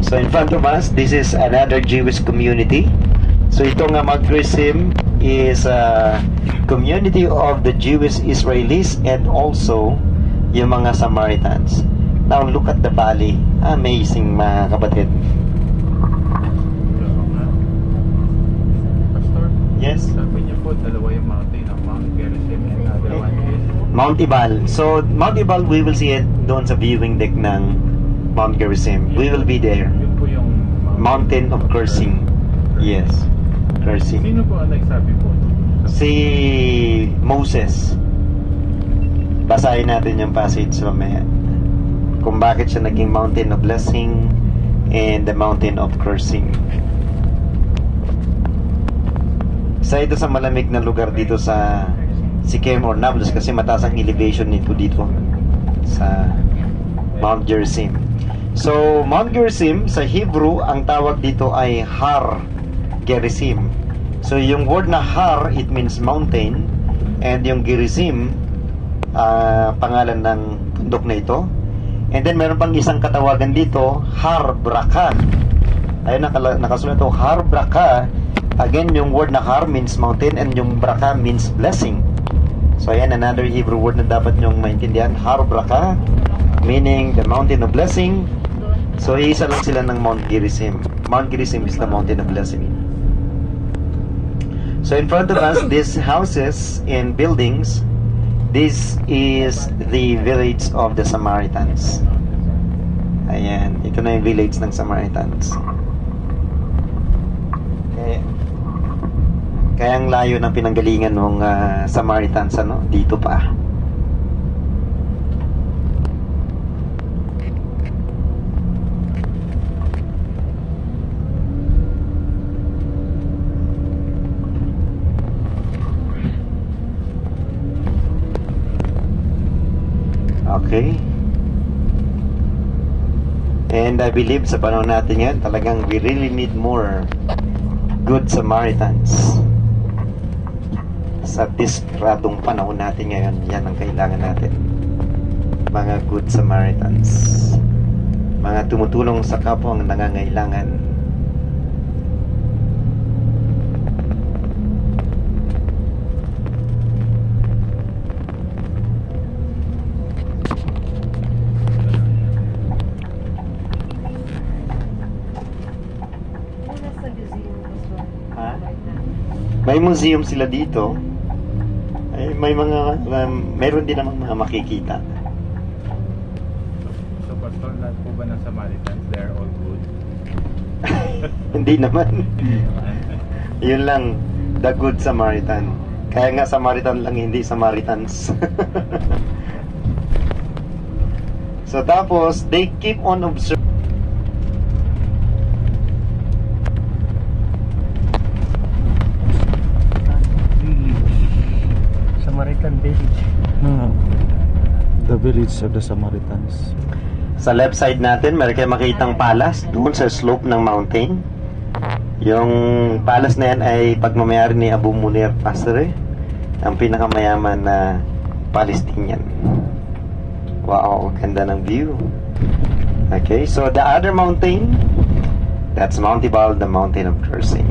So in front of us, this is another Jewish community. So itong Mount Gerizim is a community of the Jewish Israelis and also yung mga Samaritans. Now look at the valley. Amazing mga kapatid. Pastor? Yes? Sabi niyo po, dalawa yung mountain, Mount Gerizim and other one is Mount Ebal. So Mount Ebal, we will see it doon sa viewing deck ng Mount Gerizim. We will be there. yun po yung Mountain of Cursing. Yes. Cursing. Sino po ang nagsabi po? Si Moses. Basahin natin yung passage mamaya. Kung bakit siya naging mountain of blessing and the mountain of cursing. Isa ito sa malamig na lugar dito sa Sikkim or Nablus kasi mataas ang elevation nito dito sa Mount Gerizim. So, Mount Gerizim sa Hebrew, ang tawag dito ay Har Gerizim. So, yung word na Har, it means mountain, and yung Gerizim, pangalan ng bundok na ito. And then, meron pang isang katawagan dito, Har Braka. Ayun, nakasulat ito, Har Braka. Again, yung word na Har means mountain, and yung Braka means blessing. So, ayan, another Hebrew word na dapat nyong maintindihan, Har Braka, meaning the mountain of blessing. So, isa lang sila ng Mount Gerizim. Mount Gerizim is the mountain of blessing. So, in front of us, these houses and buildings, this is the village of the Samaritans. Ayan, ito na yung village ng Samaritans. Kaya ang layo ng pinanggalingan ng Samaritans, ano? Dito pa. Okay. And I believe sa panahon natin ngayon, talagang we really need more good Samaritans. Sa desperadong panahon natin ngayon, yan ang kailangan natin. Mga good Samaritans. Mga tumutulong sa kapwang nangangailangan. May museum sila dito. Ay, may mga meron din namang mga makikita. So, Pastor, lahat po ba ng Samaritans, they're all good? Hindi naman. Yun lang, the good Samaritan. Kaya nga Samaritan lang, hindi Samaritans. So tapos, they keep on observing. Samaritan village. The village of the Samaritans. Sa left side natin, meron kayo makitang palace doon sa slope ng mountain. Yung palace na yan ay pagmamayari ni Abu Munir Pasre, ang pinakamayaman na Palestinian. Wow, ganda ng view. Okay, so the other mountain, that's Mount Ebal, the mountain of cursing.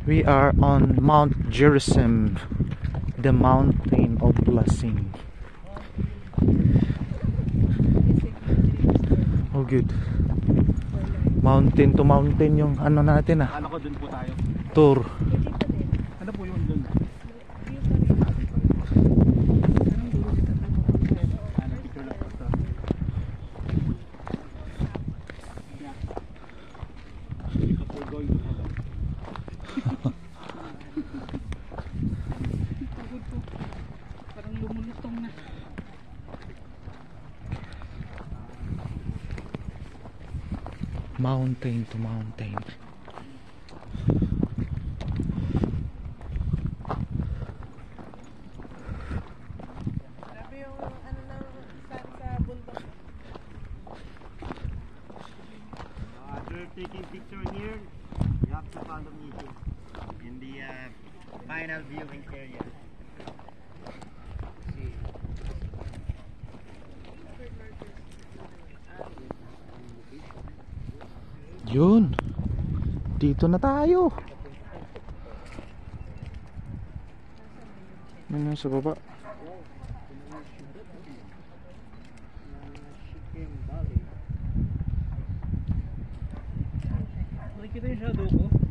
We are on Mount Gerizim, the mountain of blessing. Oh, good. Mountain to mountain yung ano natin ah. Ano ko dun po tayo? Tour. Ano po yun dun? Mountain to mountain. Grabe yung ano ng sun sa bundok. After taking picture here, you have to follow me here. And on the final viewing area. Yun. Dito na tayo. Ano sa baba? Nakikita yung shadow ko.